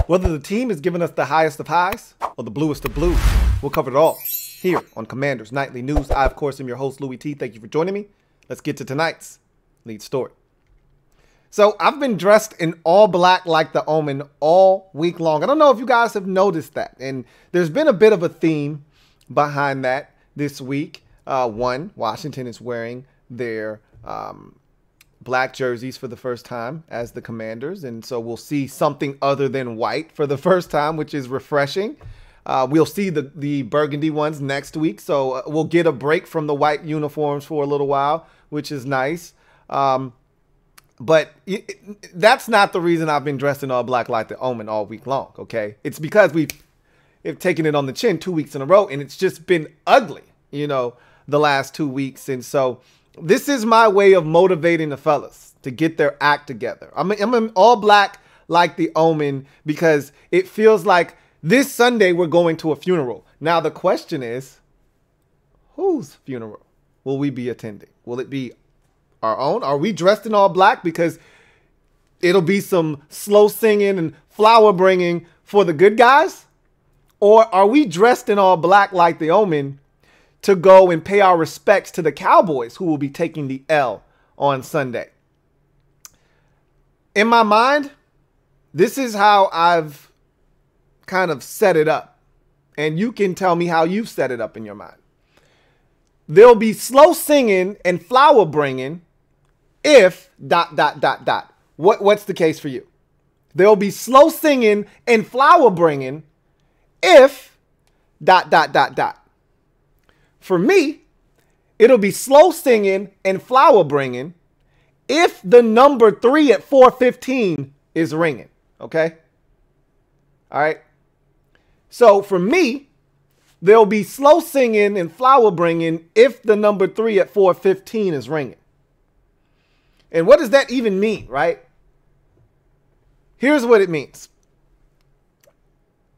Whether the team is giving us the highest of highs or the bluest of blues, we'll cover it all here on Commanders Nightly News. I, of course, am your host, Louie T. Thank you for joining me. Let's get to tonight's lead story. So I've been dressed in all black like the Omen all week long. I don't know if you guys have noticed that. And there's been a bit of a theme behind that this week. One, Washington is wearing their black jerseys for the first time as the Commanders. And so we'll see something other than white for the first time, which is refreshing. We'll see the burgundy ones next week. So we'll get a break from the white uniforms for a little while, which is nice. But that's not the reason I've been dressed in all black like the Omen all week long, okay? It's because we've taken it on the chin 2 weeks in a row, and it's just been ugly, you know, the last 2 weeks. And so this is my way of motivating the fellas to get their act together. I'm in all black like the Omen because it feels like this Sunday we're going to a funeral. Now the question is, whose funeral will we be attending? Will it be our own? Are we dressed in all black because it'll be some slow singing and flower bringing for the good guys? Or are we dressed in all black like the Omen to go and pay our respects to the Cowboys, who will be taking the L on Sunday? In my mind, this is how I've kind of set it up. And you can tell me how you've set it up in your mind. There'll be slow singing and flower bringing if ... What's the case for you? There'll be slow singing and flower bringing if ... For me, it'll be slow singing and flower bringing if the number 3 at 4:15 is ringing. Okay? All right. So for me, there'll be slow singing and flower bringing if the number 3 at 4:15 is ringing. And what does that even mean, right? Here's what it means.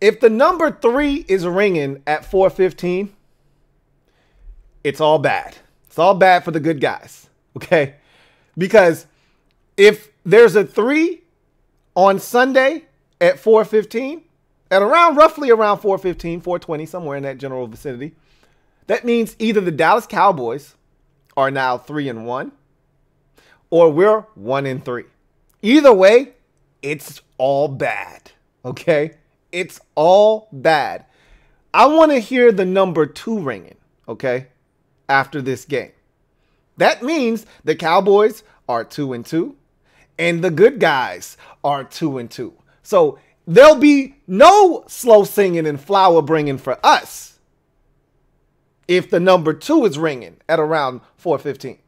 If the number 3 is ringing at 4:15, it's all bad. It's all bad for the good guys, okay? Because if there's a 3 on Sunday at 4:15, at roughly around 4:15, 4:20, somewhere in that general vicinity, that means either the Dallas Cowboys are now 3-1 or we're 1-3. Either way, it's all bad, okay? It's all bad. I want to hear the number 2 ringing, okay, after this game. That means the Cowboys are 2-2 and the good guys are 2-2. So there'll be no slow singing and flower bringing for us if the number 2 is ringing at around 4:15.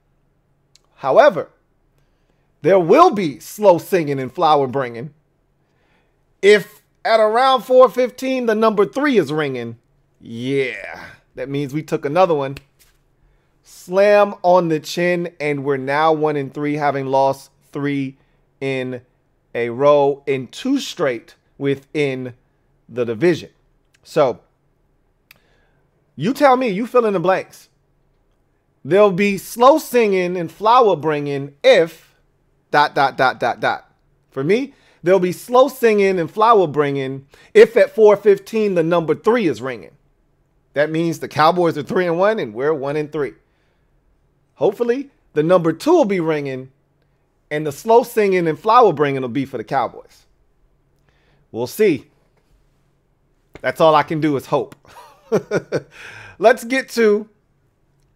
However, there will be slow singing and flower bringing if at around 4:15 the number 3 is ringing. Yeah, that means we took another one. Slam on the chin, and we're now 1-3, having lost 3 in a row in 2 straight within the division. So you tell me, you fill in the blanks. There'll be slow singing and flower bringing if ... For me, there'll be slow singing and flower bringing if at 4:15 the number 3 is ringing. That means the Cowboys are 3-1 and we're 1-3. Hopefully, the number 2 will be ringing and the slow singing and flower bringing will be for the Cowboys. We'll see. That's all I can do is hope. Let's get to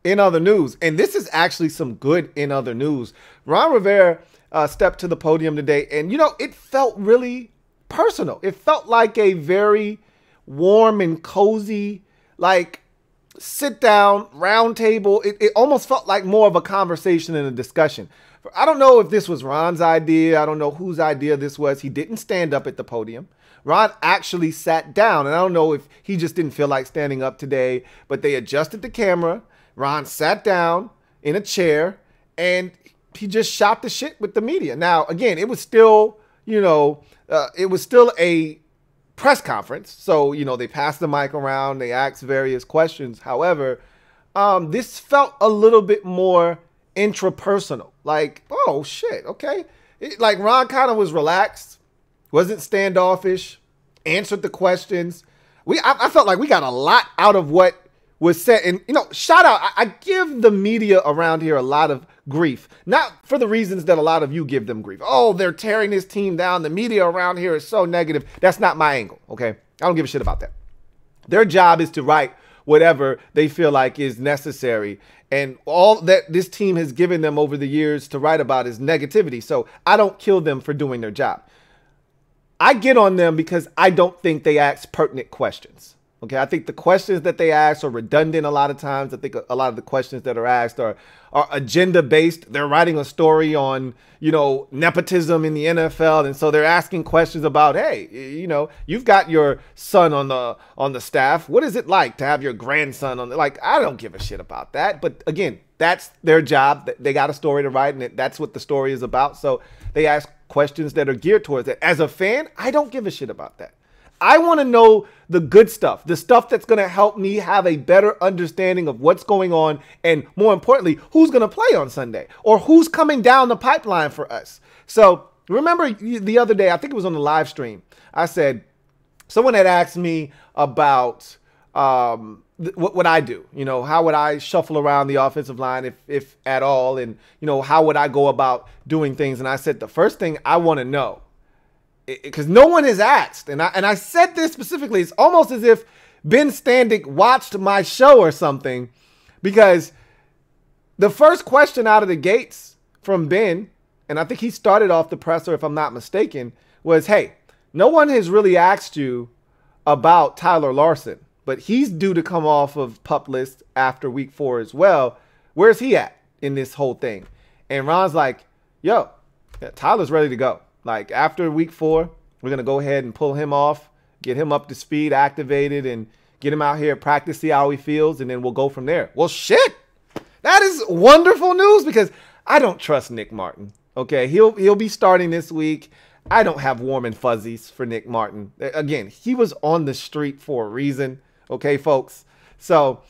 in other news. And this is actually some good in other news. Ron Rivera stepped to the podium today, and, you know, it felt really personal. It felt like a very warm and cozy, like, sit down, round table. It almost felt like more of a conversation and a discussion. I don't know if this was Ron's idea. I don't know whose idea this was. He didn't stand up at the podium. Ron actually sat down, and I don't know if he just didn't feel like standing up today, but they adjusted the camera. Ron sat down in a chair, and he just shot the shit with the media. Now, again, it was still, you know, it was still a press conference. So, you know, they passed the mic around, they asked various questions. However, this felt a little bit more intrapersonal. Like, oh, shit, okay. Like, Ron kind of was relaxed, wasn't standoffish, answered the questions. I felt like we got a lot out of what was said. And, you know, shout out. I give the media around here a lot of grief, not for the reasons that a lot of you give them grief. Oh, they're tearing this team down. The media around here is so negative. That's not my angle, okay? I don't give a shit about that. Their job is to write whatever they feel like is necessary. And all that this team has given them over the years to write about is negativity. So I don't kill them for doing their job. I get on them because I don't think they ask pertinent questions. Okay, I think the questions that they ask are redundant a lot of times. I think a lot of the questions that are asked are agenda-based. They're writing a story on, you know, nepotism in the NFL. And so they're asking questions about, hey, you know, you've got your son on the staff. What is it like to have your grandson on the, like, I don't give a shit about that. But again, that's their job. They got a story to write, and that's what the story is about. So they ask questions that are geared towards it. As a fan, I don't give a shit about that. I want to know the good stuff, the stuff that's going to help me have a better understanding of what's going on, and more importantly, who's going to play on Sunday or who's coming down the pipeline for us. So remember the other day, I think it was on the live stream, I said someone had asked me about what would I do? You know, how would I shuffle around the offensive line if at all? And, you know, how would I go about doing things? And I said the first thing I want to know, because no one has asked, and I said this specifically, it's almost as if Ben Standig watched my show or something, because the first question out of the gates from Ben, and I think he started off the presser, if I'm not mistaken, was, hey, no one has really asked you about Tyler Larsen, but he's due to come off of PUP list after week 4 as well. Where's he at in this whole thing? And Ron's like, yo, Tyler's ready to go. Like, after week 4, we're going to go ahead and pull him off, get him up to speed, activated, and get him out here, practice, see how he feels, and then we'll go from there. Well, shit. That is wonderful news, because I don't trust Nick Martin. Okay, he'll be starting this week. I don't have warm and fuzzies for Nick Martin. Again, he was on the street for a reason. Okay, folks. So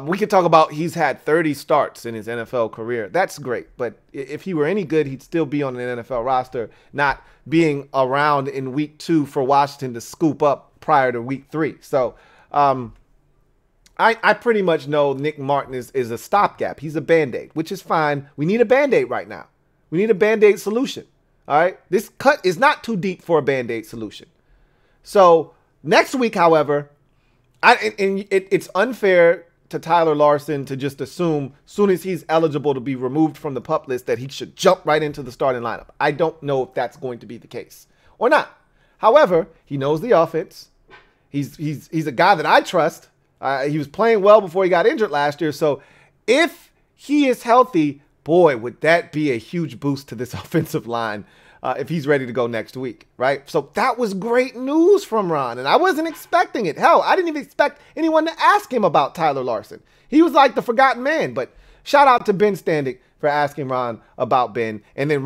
we could talk about he's had 30 starts in his NFL career. That's great. But if he were any good, he'd still be on an NFL roster, not being around in week 2 for Washington to scoop up prior to week 3. So I pretty much know Nick Martin is a stopgap. He's a Band-Aid, which is fine. We need a Band-Aid right now. We need a Band-Aid solution. All right. This cut is not too deep for a Band-Aid solution. So next week, however, it's unfair to Tyler Larsen to just assume as soon as he's eligible to be removed from the PUP list that he should jump right into the starting lineup. I don't know if that's going to be the case or not. However, he knows the offense. He's a guy that I trust. He was playing well before he got injured last year. So if he is healthy, boy, would that be a huge boost to this offensive line if he's ready to go next week, right? So that was great news from Ron, and I wasn't expecting it. Hell, I didn't even expect anyone to ask him about Tyler Larsen. He was like the forgotten man, but shout out to Ben Standig for asking Ron about Ben. And then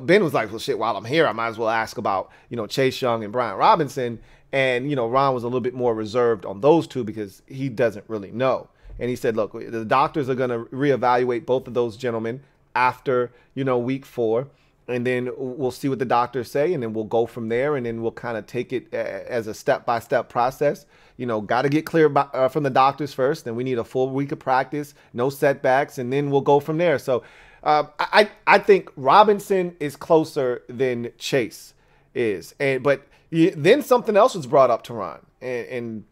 Ben was like, well, shit, while I'm here, I might as well ask about, you know, Chase Young and Brian Robinson. And, you know, Ron was a little bit more reserved on those two because he doesn't really know. And he said, look, the doctors are going to reevaluate both of those gentlemen after, you know, week 4. And then we'll see what the doctors say, and then we'll go from there, and then we'll kind of take it as a step-by-step process. You know, got to get clear from the doctors first, and we need a full week of practice, no setbacks, and then we'll go from there. So I think Robinson is closer than Chase is. But then something else was brought up to Ron, and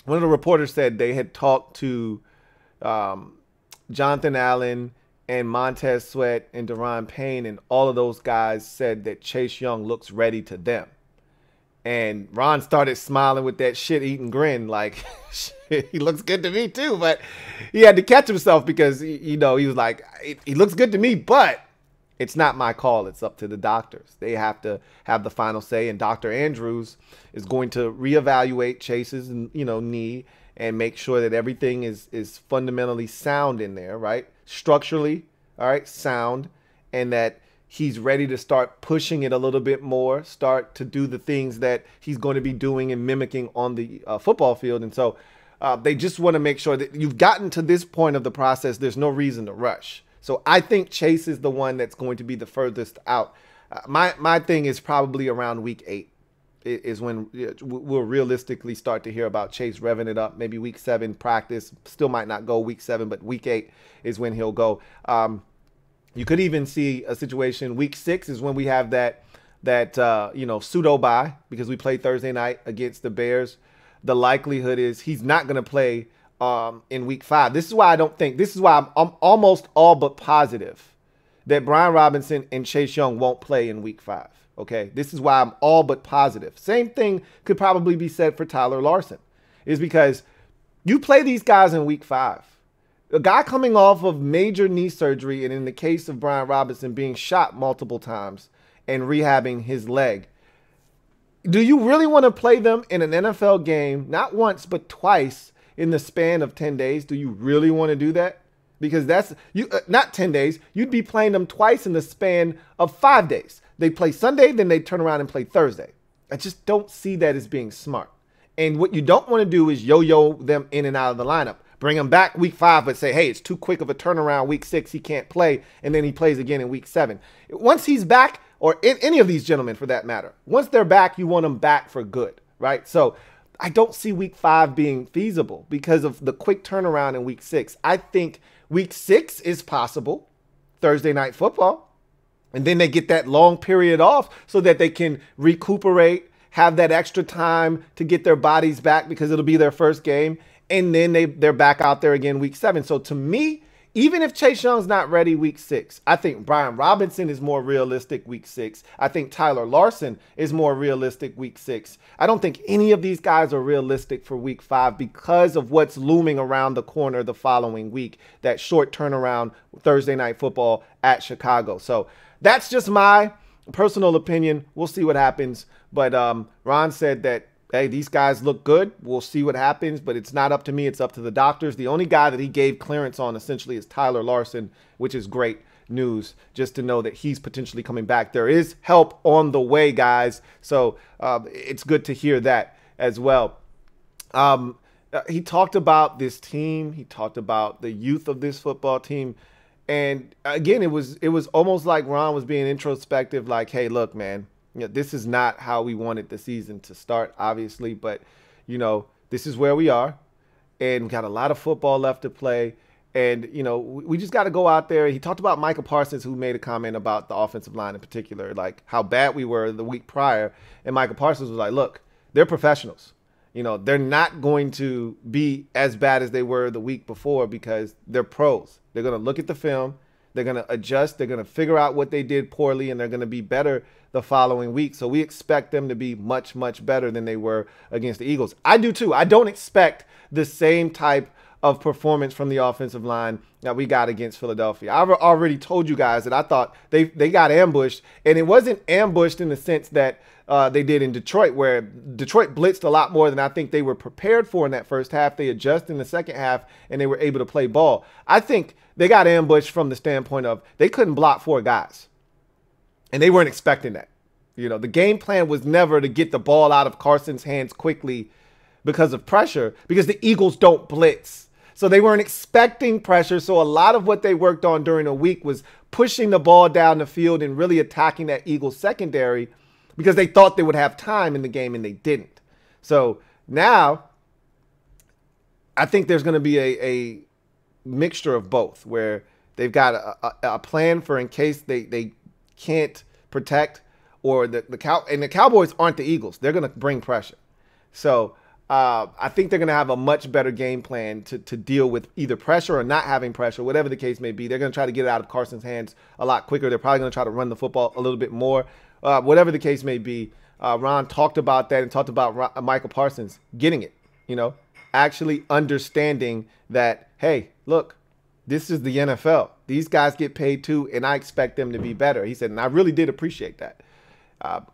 one of the reporters said they had talked to Jonathan Allen and Montez Sweat and Daron Payne, and all of those guys said that Chase Young looks ready to them. And Ron started smiling with that shit-eating grin, like, he looks good to me too. But he had to catch himself because, you know, he was like, he looks good to me, but it's not my call. It's up to the doctors. They have to have the final say, and Dr. Andrews is going to reevaluate Chase's, you know, knee and make sure that everything is fundamentally sound in there, right? Structurally, all right, sound, and that he's ready to start pushing it a little bit more, start to do the things that he's going to be doing and mimicking on the football field. And so they just want to make sure that you've gotten to this point of the process. There's no reason to rush. So I think Chase is the one that's going to be the furthest out. My thing is probably around week 8. is when we'll realistically start to hear about Chase revving it up. Maybe week 7 practice, still might not go week 7, but week 8 is when he'll go. You could even see a situation, week 6 is when we have that pseudo bye because we play Thursday night against the Bears. The likelihood is he's not going to play in week 5. This is why I'm almost all but positive that Brian Robinson and Chase Young won't play in week 5. Okay, this is why I'm all but positive. Same thing could probably be said for Tyler Larsen, is because you play these guys in week 5. A guy coming off of major knee surgery, and in the case of Brian Robinson being shot multiple times and rehabbing his leg. Do you really want to play them in an NFL game, not once, but twice in the span of 10 days? Do you really want to do that? Because that's not 10 days. You'd be playing them twice in the span of 5 days. They play Sunday, then they turn around and play Thursday. I just don't see that as being smart. And what you don't want to do is yo-yo them in and out of the lineup. Bring him back week 5, but say, hey, it's too quick of a turnaround. Week 6, he can't play, and then he plays again in week 7. Once he's back, or any of these gentlemen for that matter, once they're back, you want them back for good, right? So I don't see week 5 being feasible because of the quick turnaround in week 6. I think week 6 is possible, Thursday night football, and then they get that long period off so that they can recuperate, have that extra time to get their bodies back because it'll be their first game, and then they're back out there again week 7. So to me, even if Chase Young's not ready week 6, I think Brian Robinson is more realistic week 6. I think Tyler Larsen is more realistic week 6. I don't think any of these guys are realistic for week 5 because of what's looming around the corner the following week, that short turnaround Thursday night football at Chicago. So that's just my personal opinion. We'll see what happens. But Ron said that, hey, these guys look good. We'll see what happens, but it's not up to me. It's up to the doctors. The only guy that he gave clearance on essentially is Tyler Larsen, which is great news just to know that he's potentially coming back. There is help on the way, guys. So it's good to hear that as well. He talked about this team. He talked about the youth of this football team. And again, it was almost like Ron was being introspective, like, hey, look, man, this is not how we wanted the season to start, obviously, but, this is where we are, and we got a lot of football left to play, and, we just got to go out there. He talked about Micah Parsons, who made a comment about the offensive line in particular, like how bad we were the week prior, and Micah Parsons was like, look, they're professionals. They're not going to be as bad as they were the week before because they're pros. They're going to look at the film. They're going to adjust. They're going to figure out what they did poorly, and they're going to be better the following week. So we expect them to be much, much better than they were against the Eagles. I do too. I don't expect the same type of performance from the offensive line that we got against Philadelphia. I've already told you guys that I thought they got ambushed, and it wasn't ambushed in the sense that they did in Detroit, where Detroit blitzed a lot more than I think they were prepared for in that first half. They adjusted in the second half, and they were able to play ball. I think they got ambushed from the standpoint of they couldn't block 4 guys, and they weren't expecting that. The game plan was never to get the ball out of Carson's hands quickly because of pressure, because the Eagles don't blitz. So they weren't expecting pressure. So a lot of what they worked on during the week was pushing the ball down the field and really attacking that Eagles secondary because they thought they would have time in the game, and they didn't. So now I think there's going to be a mixture of both, where they've got a plan for in case they can't protect, or the Cowboys aren't the Eagles. They're going to bring pressure. So I think they're going to have a much better game plan to deal with either pressure or not having pressure, whatever the case may be. They're going to try to get it out of Carson's hands a lot quicker. They're probably going to try to run the football a little bit more. Whatever the case may be, Ron talked about that and talked about Micah Parsons getting it, actually understanding that, hey, look, this is the NFL. These guys get paid too, and I expect them to be better. He said, and I really did appreciate that.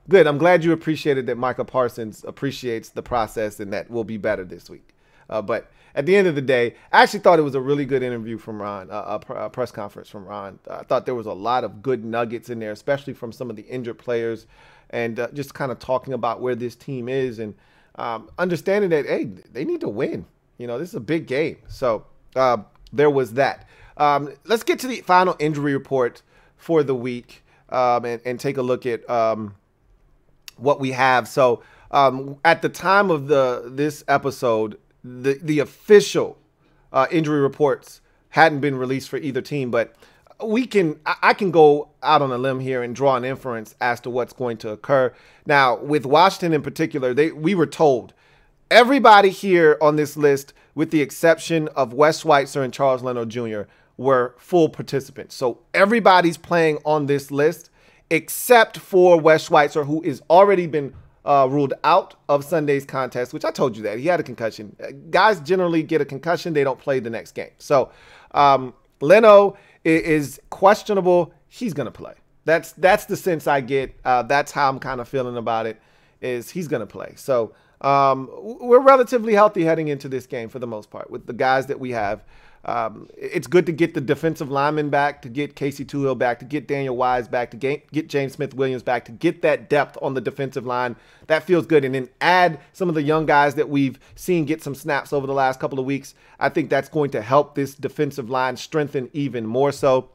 Good. I'm glad you appreciated that Micah Parsons appreciates the process and that we'll be better this week. But at the end of the day, I actually thought it was a really good interview from Ron, a press conference from Ron. I thought there was a lot of good nuggets in there, especially from some of the injured players, and just kind of talking about where this team is and understanding that, hey, they need to win. This is a big game. So there was that. Let's get to the final injury report for the week and take a look at what we have. So At the time of this episode, the official injury reports hadn't been released for either team, but I can go out on a limb here and draw an inference as to what's going to occur. Now, with Washington in particular, we were told everybody here on this list, with the exception of Wes Schweitzer and Charles Leno Jr., were full participants. So everybody's playing on this list except for Wes Schweitzer, who is already been ruled out of Sunday's contest, which I told you that. He had a concussion. Guys generally get a concussion. They don't play the next game. So Leno is questionable. He's going to play. That's the sense I get. That's how I'm kind of feeling about it, is he's going to play. So we're relatively healthy heading into this game for the most part with the guys that we have. It's good to get the defensive linemen back, to get Casey Toohill back, to get Daniel Wise back, to get James Smith-Williams back, to get that depth on the defensive line. That feels good. And then add some of the young guys that we've seen get some snaps over the last couple of weeks. I think that's going to help this defensive line strengthen even more so.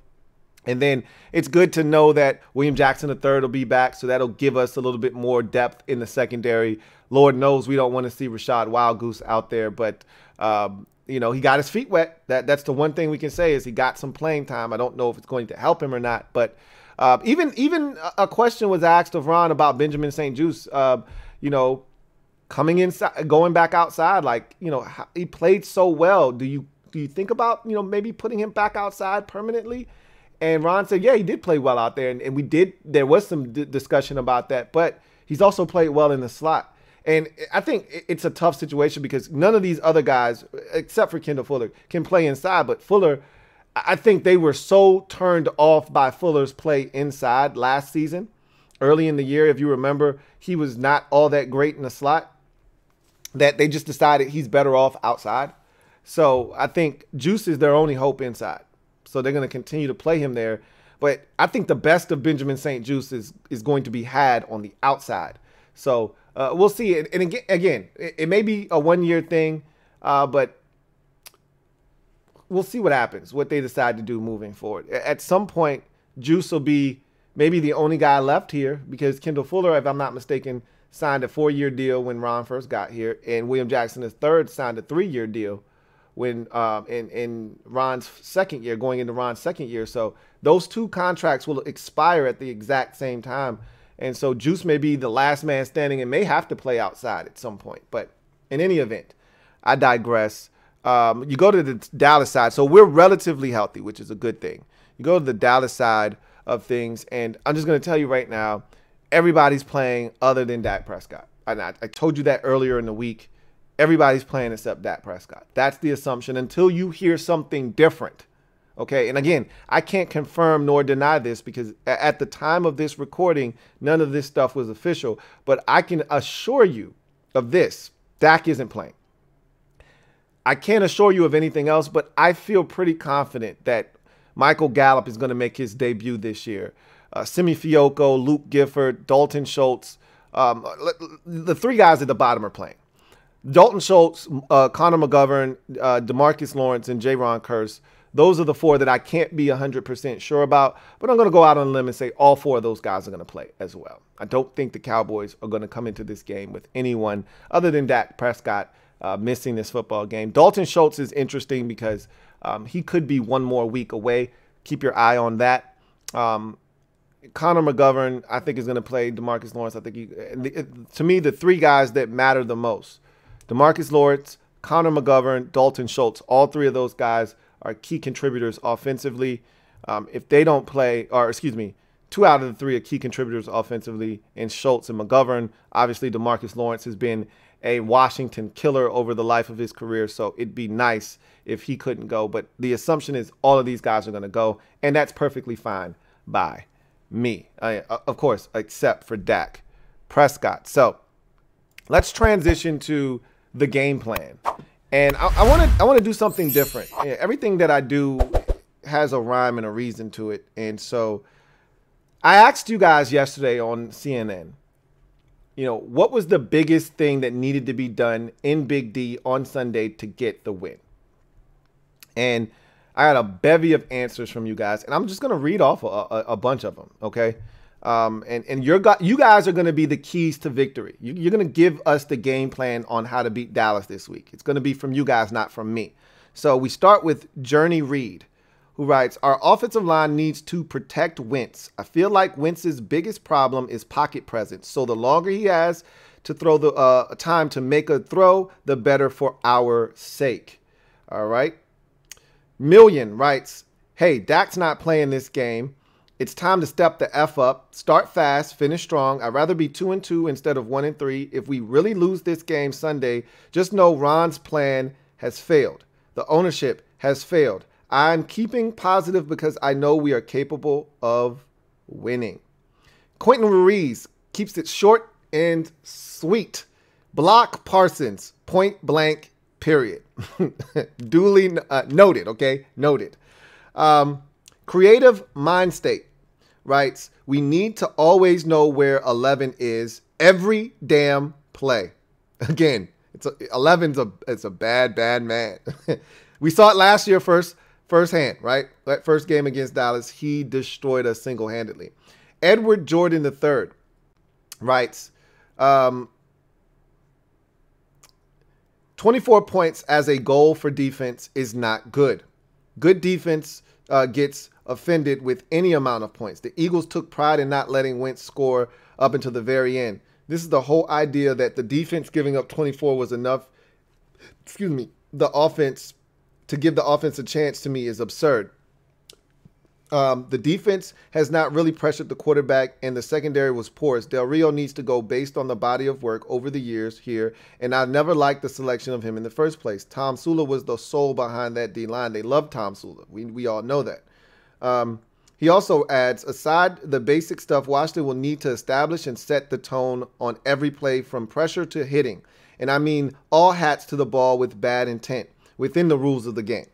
And then it's good to know that William Jackson III will be back, so that'll give us a little bit more depth in the secondary. Lord knows we don't want to see Rashad Wildgoose out there, but you know, he got his feet wet. That's the one thing we can say, is he got some playing time. I don't know if it's going to help him or not, but even a question was asked of Ron about Benjamin St-Juste, you know, coming inside, going back outside. Like, you know, he played so well. Do you think about, you know, maybe putting him back outside permanently? And Ron said, yeah, he did play well out there. And there was some discussion about that, but he's also played well in the slot. And I think it's a tough situation because none of these other guys, except for Kendall Fuller, can play inside. But Fuller, I think they were so turned off by Fuller's play inside last season. Early in the year, if you remember, he was not all that great in the slot, that they just decided he's better off outside. So I think Juice is their only hope inside. So they're going to continue to play him there. But I think the best of Benjamin St-Juste is going to be had on the outside. So we'll see. And again, it may be a one-year thing, but we'll see what happens, what they decide to do moving forward. At some point, Juice will be maybe the only guy left here, because Kendall Fuller, if I'm not mistaken, signed a 4-year deal when Ron first got here, and William Jackson III signed a 3-year deal when in Ron's second year, going into Ron's second year. So those two contracts will expire at the exact same time. And so Juice may be the last man standing and may have to play outside at some point. But in any event, I digress. You go to the Dallas side. So we're relatively healthy, which is a good thing. You go to the Dallas side of things, and I'm just going to tell you right now, everybody's playing other than Dak Prescott. I told you that earlier in the week. Everybody's playing except Dak Prescott. That's the assumption until you hear something different. Okay, and again, I can't confirm nor deny this because at the time of this recording, none of this stuff was official. But I can assure you of this: Dak isn't playing. I can't assure you of anything else, but I feel pretty confident that Michael Gallup is going to make his debut this year. Simi Fioco, Luke Gifford, Dalton Schultz, the three guys at the bottom are playing. Dalton Schultz, Connor McGovern, DeMarcus Lawrence, and Jaron Kearse. Those are the four that I can't be 100% sure about, but I'm going to go out on a limb and say all four of those guys are going to play as well. I don't think the Cowboys are going to come into this game with anyone other than Dak Prescott missing this football game. Dalton Schultz is interesting because he could be one more week away. Keep your eye on that. Connor McGovern, I think, is going to play. DeMarcus Lawrence, I think to me, the three guys that matter the most: DeMarcus Lawrence, Connor McGovern, Dalton Schultz. All three of those guys are key contributors offensively. If they don't play, or excuse me, 2 out of the 3 are key contributors offensively, and Schultz and McGovern. Obviously, DeMarcus Lawrence has been a Washington killer over the life of his career, so it'd be nice if he couldn't go. But the assumption is all of these guys are going to go, and that's perfectly fine by me. Of course, except for Dak Prescott. So let's transition to the game plan. And I want to do something different. Everything that I do has a rhyme and a reason to it. And so I asked you guys yesterday on CNN, you know, what was the biggest thing that needed to be done in Big D on Sunday to get the win? And I had a bevy of answers from you guys, and I'm just going to read off a bunch of them, okay? And you guys are going to be the keys to victory. You're going to give us the game plan on how to beat Dallas this week. It's going to be from you guys, not from me. So we start with Journey Reed, who writes, our offensive line needs to protect Wentz. I feel like Wentz's biggest problem is pocket presence. So the longer he has to throw the time to make a throw, the better for our sake. All right. Million writes, hey, Dak's not playing this game. It's time to step the F up, start fast, finish strong. I'd rather be 2-2 instead of 1-3. If we really lose this game Sunday, just know Ron's plan has failed. The ownership has failed. I'm keeping positive because I know we are capable of winning. Quentin Ruiz keeps it short and sweet. Block Parsons, point blank, period. Duly noted, okay? Noted. Creative Mind State writes, we need to always know where 11 is every damn play. Again, 11's a bad man. We saw it last year firsthand, right? That first game against Dallas, he destroyed us single-handedly. Edward Jordan III writes, 24 points as a goal for defense is not good. Good defense gets offended with any amount of points. The Eagles took pride in not letting Wentz score up until the very end. This is the whole idea that the defense giving up 24 was enough, the offense, to give the offense a chance, to me is absurd. The defense has not really pressured the quarterback, and the secondary was porous. Del Rio needs to go based on the body of work over the years here, and I never liked the selection of him in the first place. Tom Sula was the soul behind that D-line. They love Tom Sula. We all know that. He also adds, aside the basic stuff, Washington will need to establish and set the tone on every play from pressure to hitting. And I mean all hats to the ball with bad intent within the rules of the game.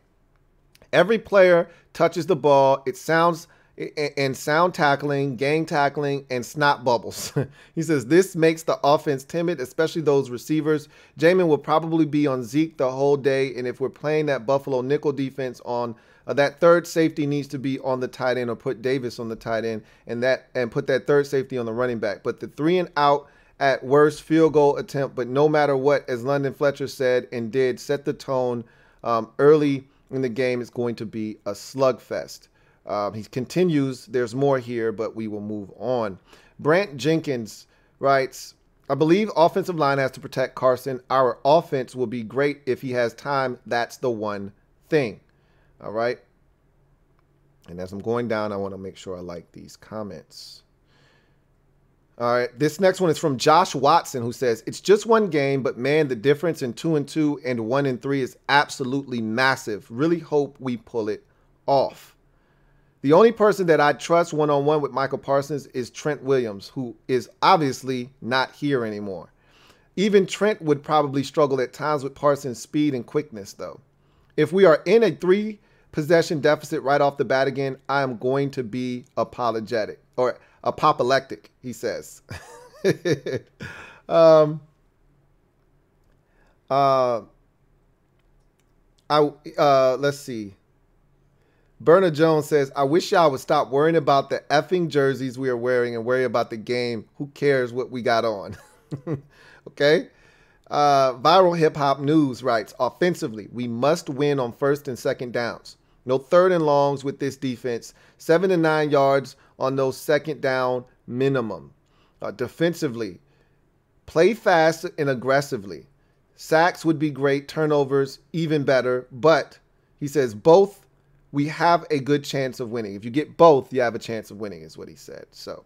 Every player touches the ball. It sounds and sound tackling, gang tackling, and snot bubbles. He says this makes the offense timid, especially those receivers. Jamin will probably be on Zeke the whole day, and if we're playing that Buffalo nickel defense on that third safety needs to be on the tight end or put Davis on the tight end and put that third safety on the running back. But the 3 and out at worst field goal attempt, but no matter what, as London Fletcher said and did, set the tone early in the game. Is going to be a slugfest. He continues, there's more here, but we will move on. Brant Jenkins writes, I believe offensive line has to protect Carson. Our offense will be great if he has time. That's the one thing. All right. And as I'm going down, I want to make sure I like these comments. All right. This next one is from Josh Watson, who says, it's just one game, but man, the difference in 2-2 and 1-3 is absolutely massive. Really hope we pull it off. The only person that I trust one-on-one with Michael Parsons is Trent Williams, who is obviously not here anymore. Even Trent would probably struggle at times with Parsons' speed and quickness, though. If we are in a 3-possession deficit right off the bat again, I am going to be apologetic or apoplectic, he says. Let's see. Berna Jones says, I wish y'all would stop worrying about the effing jerseys we are wearing and worry about the game. Who cares what we got on? Okay. Viral Hip Hop News writes, offensively, we must win on 1st and 2nd downs. No 3rd and longs with this defense. 7 to 9 yards on those 2nd down minimum. Defensively, play fast and aggressively. Sacks would be great. Turnovers, even better. But he says both, we have a good chance of winning. If you get both, you have a chance of winning, is what he said. So,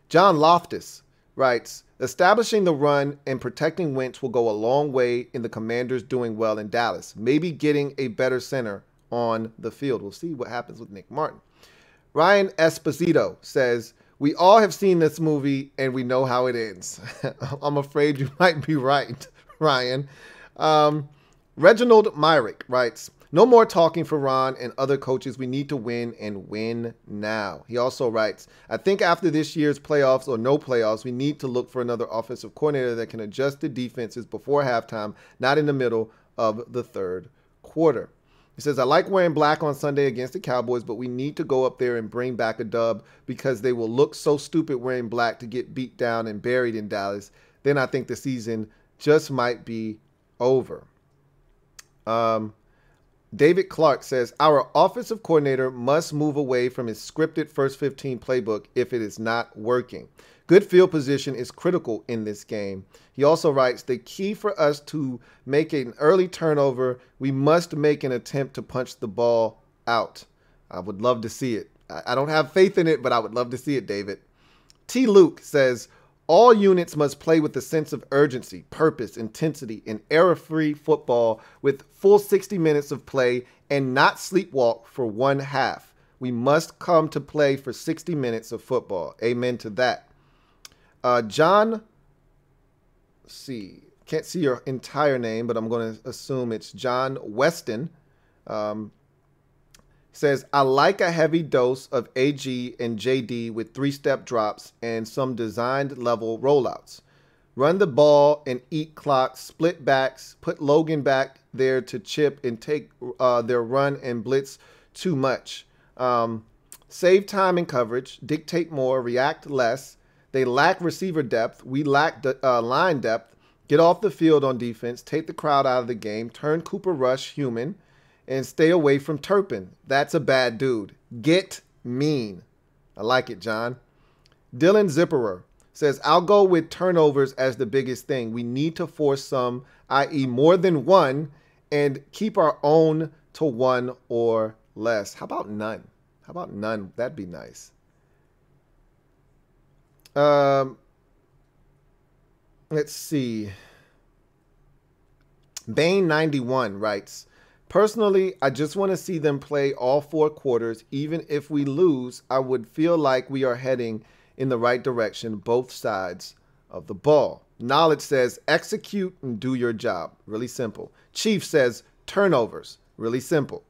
John Loftus writes, establishing the run and protecting Wentz will go a long way in the Commanders doing well in Dallas. Maybe getting a better center on the field. We'll see what happens with Nick Martin. Ryan Esposito says, we all have seen this movie and we know how it ends. I'm afraid you might be right, Ryan. Reginald Myrick writes, no more talking for Ron and other coaches. We need to win and win now. He also writes, I think after this year's playoffs or no playoffs, we need to look for another offensive coordinator that can adjust the defenses before halftime, not in the middle of the 3rd quarter. He says, I like wearing black on Sunday against the Cowboys, but we need to go up there and bring back a dub because they will look so stupid wearing black to get beat down and buried in Dallas. Then I think the season just might be over. David Clark says, our offensive coordinator must move away from his scripted first 15 playbook if it is not working. Good field position is critical in this game. He also writes, the key for us to make an early turnover, we must make an attempt to punch the ball out. I would love to see it. I don't have faith in it, but I would love to see it, David. T. Luke says, all units must play with a sense of urgency, purpose, intensity, and error-free football with full 60 minutes of play and not sleepwalk for one half. We must come to play for 60 minutes of football. Amen to that. John, let's see, can't see your entire name, but I'm going to assume it's John Weston. Says, I like a heavy dose of AG and JD with 3-step drops and some designed level rollouts. Run the ball and eat clock, split backs, put Logan back there to chip and take their run and blitz too much. Save time and coverage, dictate more, react less. They lack receiver depth. We lack line depth. Get off the field on defense. Take the crowd out of the game. Turn Cooper Rush human. And stay away from Turpin. That's a bad dude. Get mean. I like it, John. Dylan Zipperer says, I'll go with turnovers as the biggest thing. We need to force some, i.e. more than one, and keep our own to one or less. How about none? How about none? That'd be nice. Let's see. Bane91 writes, personally, I just want to see them play all 4 quarters. Even if we lose, I would feel like we are heading in the right direction, both sides of the ball. Knowledge says, execute and do your job. Really simple. Chief says, turnovers. Really simple.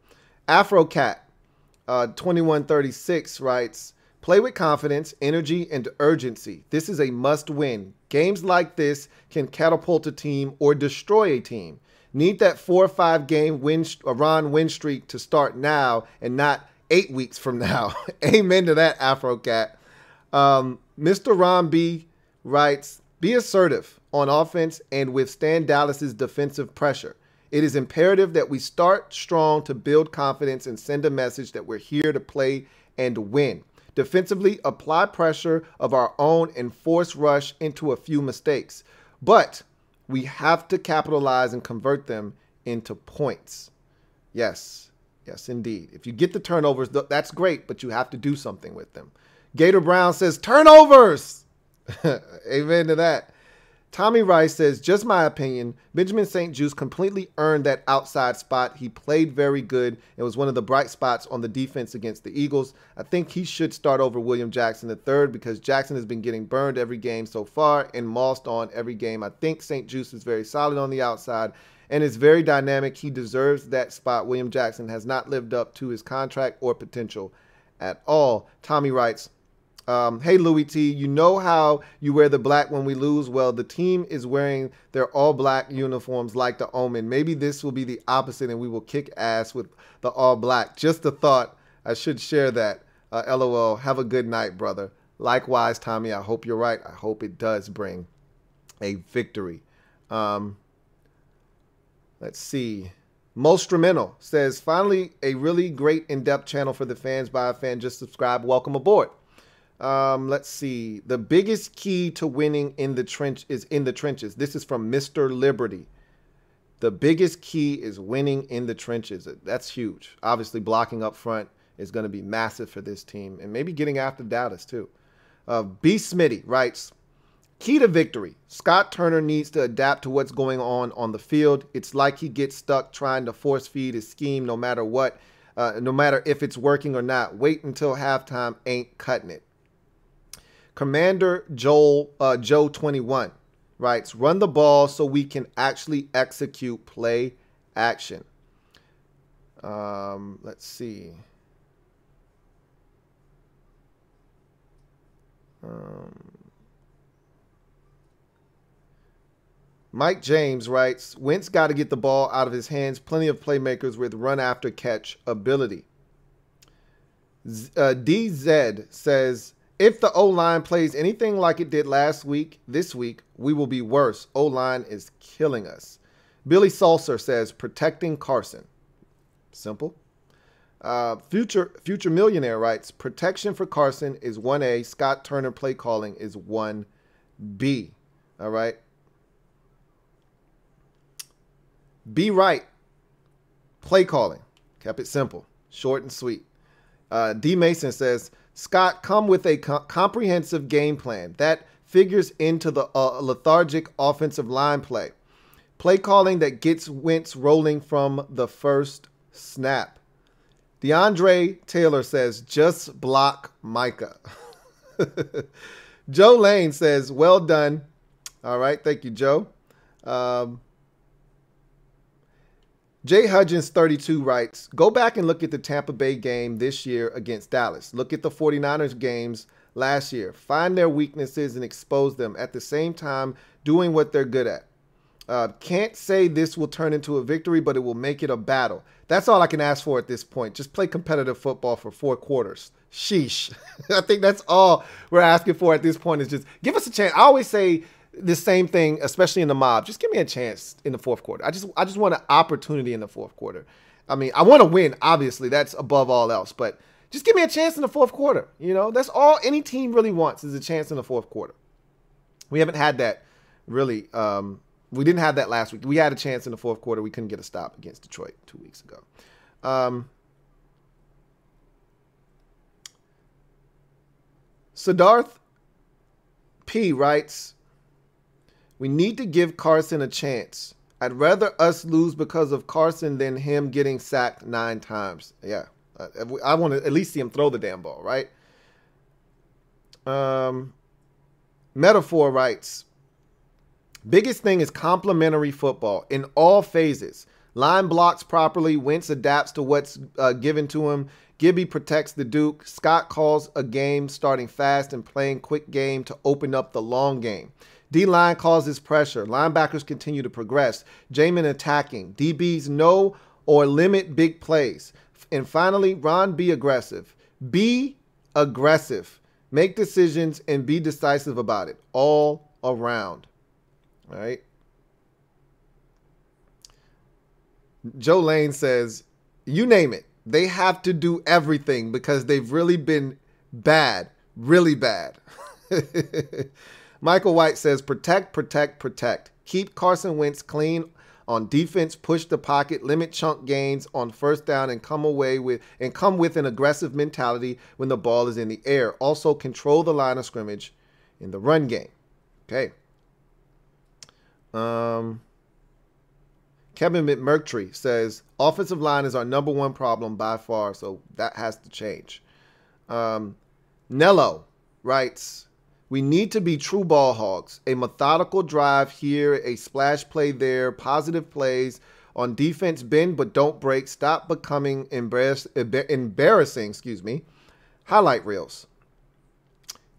AfroCat 2136 writes, play with confidence, energy, and urgency. This is a must-win. Games like this can catapult a team or destroy a team. Need that 4 or 5 game win streak to start now and not 8 weeks from now. Amen to that, AfroCat. Mr. Ron B writes, be assertive on offense and withstand Dallas's defensive pressure. It is imperative that we start strong to build confidence and send a message that we're here to play and win. Defensively, apply pressure of our own and force rush into a few mistakes. But we have to capitalize and convert them into points. Yes. Yes, indeed. If you get the turnovers, that's great, but you have to do something with them. Gator Brown says, turnovers! Amen to that. Tommy Rice says, just my opinion, Benjamin St-Juste completely earned that outside spot. He played very good. It was one of the bright spots on the defense against the Eagles. I think he should start over William Jackson III because Jackson has been getting burned every game so far and mossed on every game. I think St-Juste is very solid on the outside and is very dynamic. He deserves that spot. William Jackson has not lived up to his contract or potential at all. Tommy writes, hey, Louie T, you know how you wear the black when we lose? Well, the team is wearing their all-black uniforms like the Omen. Maybe this will be the opposite and we will kick ass with the all-black. Just a thought. I should share that. LOL. Have a good night, brother. Likewise, Tommy, I hope you're right. I hope it does bring a victory. Let's see. Mostrumental says, finally, a really great in-depth channel for the fans by a fan. Just subscribe. Welcome aboard. Let's see. The biggest key to winning in the trench is in the trenches. This is from Mr. Liberty. The biggest key is winning in the trenches. That's huge. Obviously, blocking up front is going to be massive for this team and maybe getting after Dallas too. B. Smitty writes, key to victory. Scott Turner needs to adapt to what's going on the field. It's like he gets stuck trying to force feed his scheme no matter what, no matter if it's working or not. Wait until halftime ain't cutting it. Commander Joe 21 writes, run the ball so we can actually execute play action. Let's see. Mike James writes, Wentz got to get the ball out of his hands. Plenty of playmakers with run after catch ability. DZ says, if the O-line plays anything like it did last week, this week, we will be worse. O-line is killing us. Billy Salser says, protecting Carson. Simple. Future Millionaire writes, protection for Carson is 1A. Scott Turner play calling is 1B. All right. Be right. Play calling. Kept it simple. Short and sweet. D. Mason says, Scott, come with a comprehensive game plan that figures into the lethargic offensive line play. Play calling that gets Wentz rolling from the first snap. DeAndre Taylor says, just block Micah. Joe Lane says, well done. All right. Thank you, Joe. Jay Hudgens 32 writes, go back and look at the Tampa Bay game this year against Dallas. Look at the 49ers games last year. Find their weaknesses and expose them. At the same time, doing what they're good at. Can't say this will turn into a victory, but it will make it a battle. That's all I can ask for at this point. Just play competitive football for 4 quarters. Sheesh. I think that's all we're asking for at this point is just give us a chance. I always say the same thing, especially in the mob. Just give me a chance in the fourth quarter. I just want an opportunity in the fourth quarter. I mean, I want to win, obviously. That's above all else. But just give me a chance in the fourth quarter. You know, that's all any team really wants is a chance in the fourth quarter. We haven't had that really. We didn't have that last week. We had a chance in the fourth quarter. We couldn't get a stop against Detroit 2 weeks ago. Siddharth P. writes, we need to give Carson a chance. I'd rather us lose because of Carson than him getting sacked 9 times. Yeah. I want to at least see him throw the damn ball, right? Metaphor writes, biggest thing is complementary football in all phases. Line blocks properly. Wentz adapts to what's given to him. Gibby protects the Duke. Scott calls a game starting fast and playing quick game to open up the long game. D-line causes pressure. Linebackers continue to progress. Jamin attacking. DBs know or limit big plays. And finally, Ron, be aggressive. Be aggressive. Make decisions and be decisive about it. All around. All right. Joe Lane says, you name it. They have to do everything because they've really been bad. Really bad. Michael White says, protect, protect, protect. Keep Carson Wentz clean on defense, push the pocket, limit chunk gains on first down, and come with an aggressive mentality when the ball is in the air. Also control the line of scrimmage in the run game. Okay. Kevin McMurtry says, offensive line is our #1 problem by far, so that has to change. Nello writes, we need to be true ball hogs. A methodical drive here, a splash play there, positive plays. On defense, bend but don't break. Stop becoming embarrassing, highlight reels.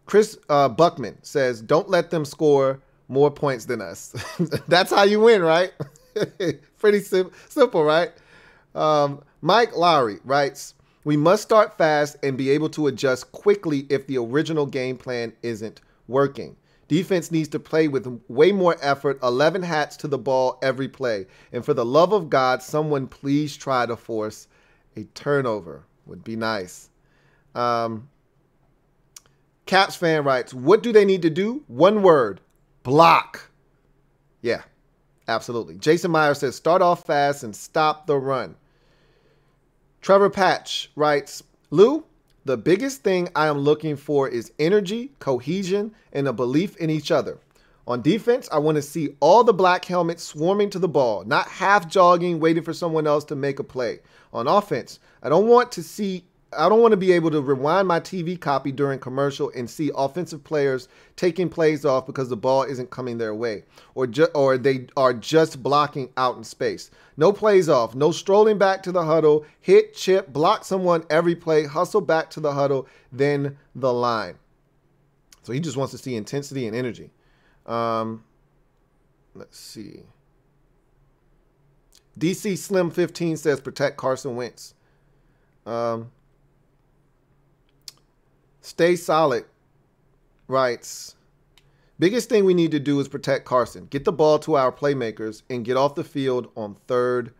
Chris Buckman says, don't let them score more points than us. That's how you win, right? Pretty simple, right? Mike Lowry writes, we must start fast and be able to adjust quickly if the original game plan isn't working. Defense needs to play with way more effort, 11 hats to the ball every play. And for the love of God, someone please try to force a turnover. Would be nice. Caps fan writes, what do they need to do? One word, block. Yeah, absolutely. Jason Meyer says, start off fast and stop the run. Trevor Patch writes, Lou, the biggest thing I am looking for is energy, cohesion, and a belief in each other. On defense, I want to see all the black helmets swarming to the ball, not half jogging, waiting for someone else to make a play. On offense, I don't want to be able to rewind my TV copy during commercial and see offensive players taking plays off because the ball isn't coming their way or they are just blocking out in space. No plays off, no strolling back to the huddle, hit, chip, block someone every play, hustle back to the huddle, then the line. So he just wants to see intensity and energy. Let's see. DC Slim 15 says protect Carson Wentz. Stay Solid writes, biggest thing we need to do is protect Carson. Get the ball to our playmakers and get off the field on third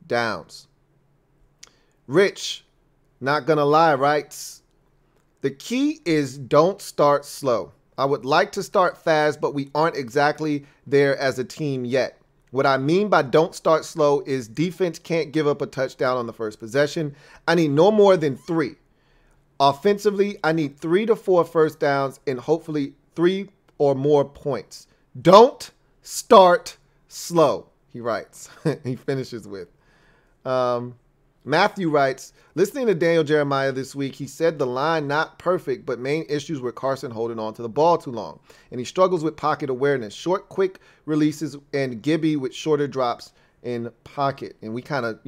downs. Rich, not gonna lie, writes, the key is don't start slow. I would like to start fast, but we aren't exactly there as a team yet. What I mean by don't start slow is defense can't give up a touchdown on the first possession. I need no more than 3. Offensively, I need 3 to 4 first downs and hopefully 3 or more points. Don't start slow, he writes. He finishes with. Matthew writes, listening to Daniel Jeremiah this week, he said the line not perfect, but main issues with Carson holding on to the ball too long. And he struggles with pocket awareness, short, quick releases, and Gibby with shorter drops in pocket. And we kind of,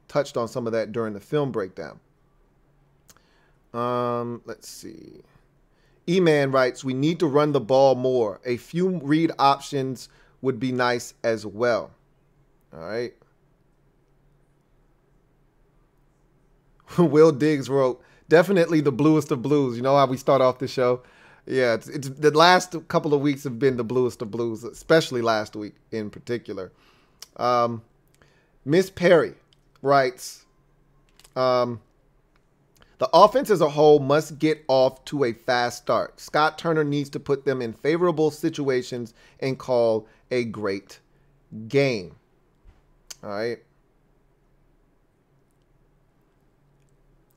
touched on some of that during the film breakdown. Let's see. E-Man writes, we need to run the ball more. A few read options would be nice as well. All right. Will Diggs wrote, definitely the bluest of blues. You know how we start off the show? Yeah, it's the last couple of weeks have been the bluest of blues, especially last week in particular. Miss Perry writes, the offense as a whole must get off to a fast start. Scott Turner needs to put them in favorable situations and call a great game. All right.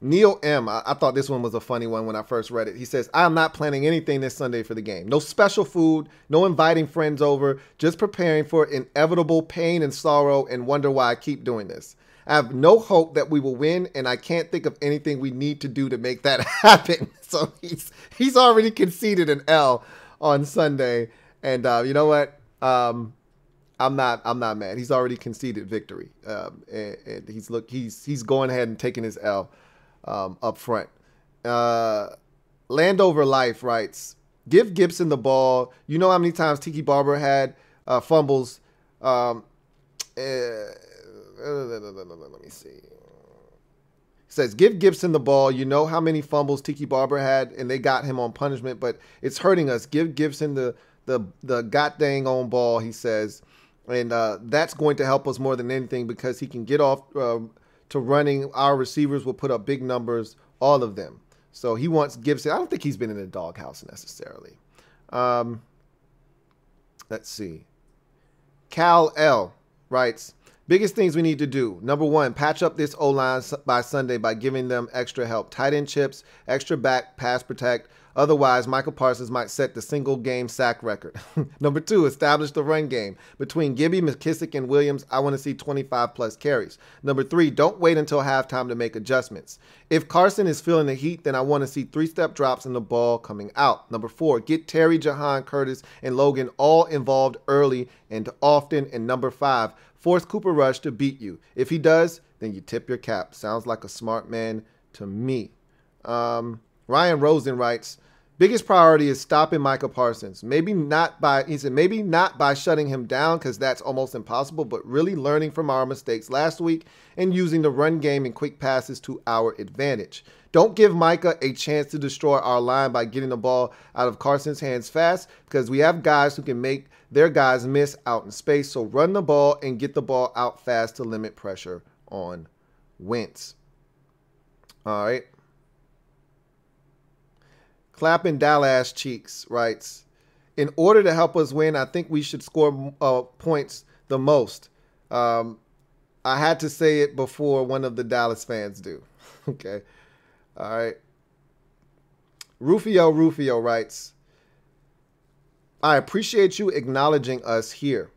Neil M. I thought this one was a funny one when I first read it. He says, I am not planning anything this Sunday for the game. No special food, no inviting friends over, just preparing for inevitable pain and sorrow and wonder why I keep doing this. I have no hope that we will win, and I can't think of anything we need to do to make that happen. So he's already conceded an L on Sunday. And you know what? I'm not mad. He's already conceded victory. And he's going ahead and taking his L. Up front. Landover Life writes, give Gibson the ball. You know how many times Tiki Barber had fumbles? Let me see. He says, give Gibson the ball. You know how many fumbles Tiki Barber had, and they got him on punishment, but it's hurting us. Give Gibson the god dang on ball, he says. And that's going to help us more than anything because he can get off to running. Our receivers will put up big numbers, all of them. So he wants Gibson. I don't think he's been in the doghouse necessarily. Let's see. Cal L writes, biggest things we need to do. Number 1, patch up this O-line by Sunday by giving them extra help. Tight end chips, extra back, pass protect. Otherwise, Michael Parsons might set the single game sack record. Number 2, establish the run game. Between Gibby, McKissick, and Williams, I want to see 25 plus carries. Number 3, don't wait until halftime to make adjustments. If Carson is feeling the heat, then I want to see 3-step drops and the ball coming out. Number 4, get Terry, Jahan, Curtis, and Logan all involved early and often. And number 5, force Cooper Rush to beat you. If he does, then you tip your cap. Sounds like a smart man to me. Ryan Rosen writes, biggest priority is stopping Micah Parsons. Maybe not by shutting him down because that's almost impossible, but really learning from our mistakes last week and using the run game and quick passes to our advantage. Don't give Micah a chance to destroy our line by getting the ball out of Carson's hands fast because we have guys who can make their guys miss out in space. So run the ball and get the ball out fast to limit pressure on Wentz. All right. Clapping Dallas Cheeks writes, in order to help us win, I think we should score points the most. I had to say it before one of the Dallas fans do. Okay. All right. Rufio writes, I appreciate you acknowledging us here.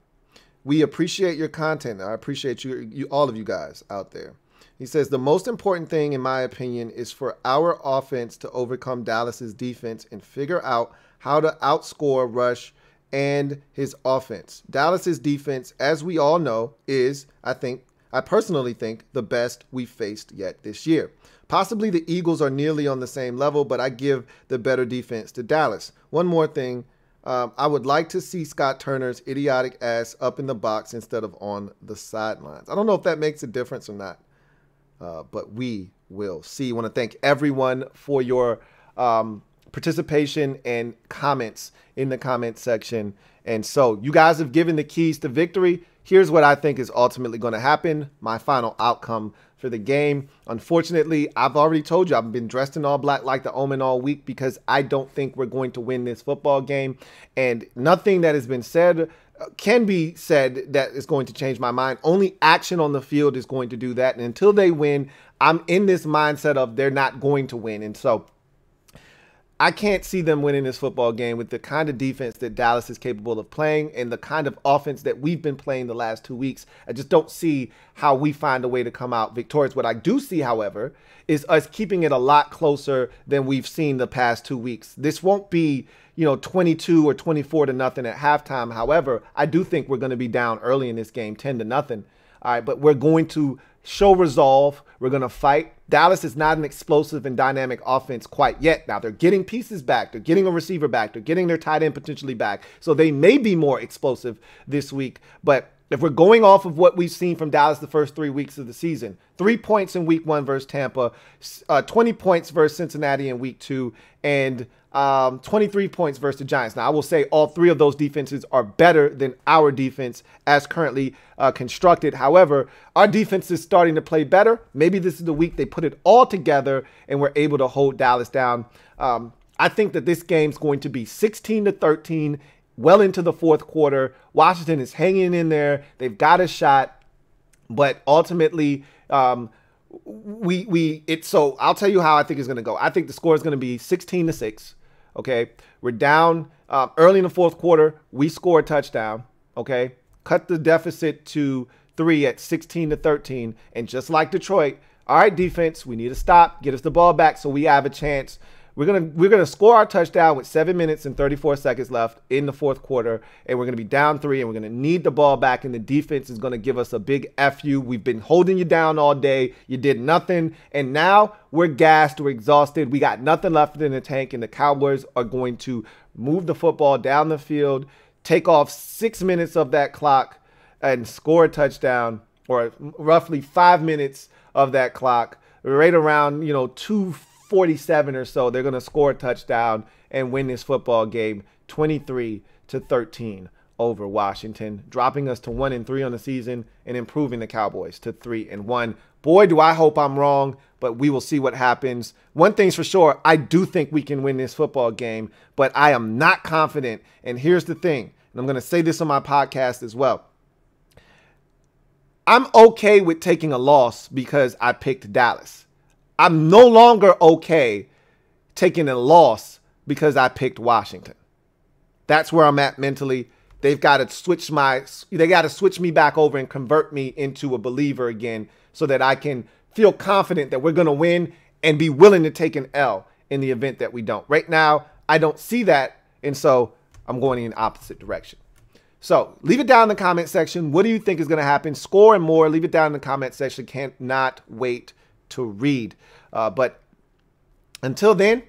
We appreciate your content. I appreciate you all of you guys out there. He says, the most important thing, in my opinion, is for our offense to overcome Dallas's defense and figure out how to outscore Rush and his offense. Dallas's defense, as we all know, is, I personally think, the best we've faced yet this year. Possibly the Eagles are nearly on the same level, but I give the better defense to Dallas. One more thing. I would like to see Scott Turner's idiotic ass up in the box instead of on the sidelines. I don't know if that makes a difference or not, but we will see. I want to thank everyone for your participation and comments in the comment section. And so you guys have given the keys to victory. Here's what I think is ultimately going to happen. My final outcome for the game. Unfortunately, I've already told you I've been dressed in all black like the Omen all week because I don't think we're going to win this football game. And nothing that has been said can be said that is going to change my mind. Only action on the field is going to do that. And until they win, I'm in this mindset of they're not going to win. And so I can't see them winning this football game with the kind of defense that Dallas is capable of playing and the kind of offense that we've been playing the last 2 weeks. I just don't see how we find a way to come out victorious. What I do see, however, is us keeping it a lot closer than we've seen the past 2 weeks. This won't be, 22 or 24 to nothing at halftime. However, I do think we're going to be down early in this game, 10 to nothing. All right, but we're going to show resolve. We're going to fight. Dallas is not an explosive and dynamic offense quite yet. Now, they're getting pieces back. They're getting a receiver back. They're getting their tight end potentially back. So they may be more explosive this week. But if we're going off of what we've seen from Dallas the first 3 weeks of the season, 3 points in week 1 versus Tampa, 20 points versus Cincinnati in week 2, and 23 points versus the Giants. Now, I will say all 3 of those defenses are better than our defense as currently constructed. However, our defense is starting to play better. Maybe this is the week they put it all together and we're able to hold Dallas down. I think that this game's going to be 16-13 well into the 4th quarter. Washington is hanging in there. They've got a shot, but ultimately, so I'll tell you how I think it's going to go. I think the score is going to be 16-6. Okay, we're down early in the 4th quarter. We score a touchdown. Okay, cut the deficit to 3 at 16-13. And just like Detroit, all right, defense, we need to stop, get us the ball back so we have a chance. We're gonna score our touchdown with 7 minutes and 34 seconds left in the 4th quarter, and we're gonna be down 3, and we're gonna need the ball back, and the defense is gonna give us a big F you. We've been holding you down all day. You did nothing, and now we're gassed. We're exhausted. We got nothing left in the tank, and the Cowboys are going to move the football down the field, take off 6 minutes of that clock, and score a touchdown, or roughly 5 minutes of that clock, right around 2:47 or so. They're going to score a touchdown and win this football game 23-13 over Washington, dropping us to 1-3 on the season and improving the Cowboys to 3-1. Boy, do I hope I'm wrong, but we will see what happens. One thing's for sure, I do think we can win this football game, but I am not confident. And here's the thing, and I'm going to say this on my podcast as well. I'm okay with taking a loss because I picked Dallas. I'm no longer okay taking a loss because I picked Washington. That's where I'm at mentally. They've got to switch me back over and convert me into a believer again so that I can feel confident that we're going to win and be willing to take an L in the event that we don't. Right now, I don't see that, and so I'm going in the opposite direction. So leave it down in the comment section. What do you think is going to happen? Score and more. Leave it down in the comment section. Cannot wait to read. But until then,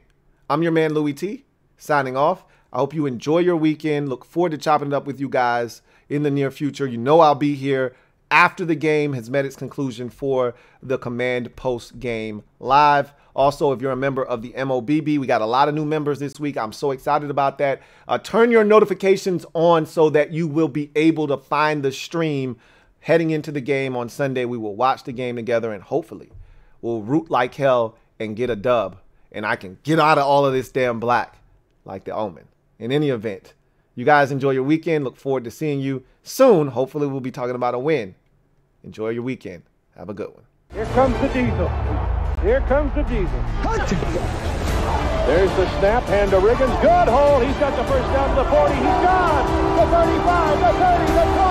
I'm your man, Louie T, signing off. I hope you enjoy your weekend. Look forward to chopping it up with you guys in the near future. You know I'll be here after the game has met its conclusion for the Command Post Game Live. Also, if you're a member of the MOBB, we got a lot of new members this week. I'm so excited about that. Turn your notifications on so that you will be able to find the stream heading into the game on Sunday. We will watch the game together and hopefully we'll root like hell and get a dub. And I can get out of all of this damn black like the Omen. In any event, you guys enjoy your weekend. Look forward to seeing you soon. Hopefully we'll be talking about a win. Enjoy your weekend. Have a good one. Here comes the Diesel. Here comes the Diesel. There's the snap. Hand to Riggins. Good hold. He's got the first down to the 40. He's gone. The 35, the 30, the 20.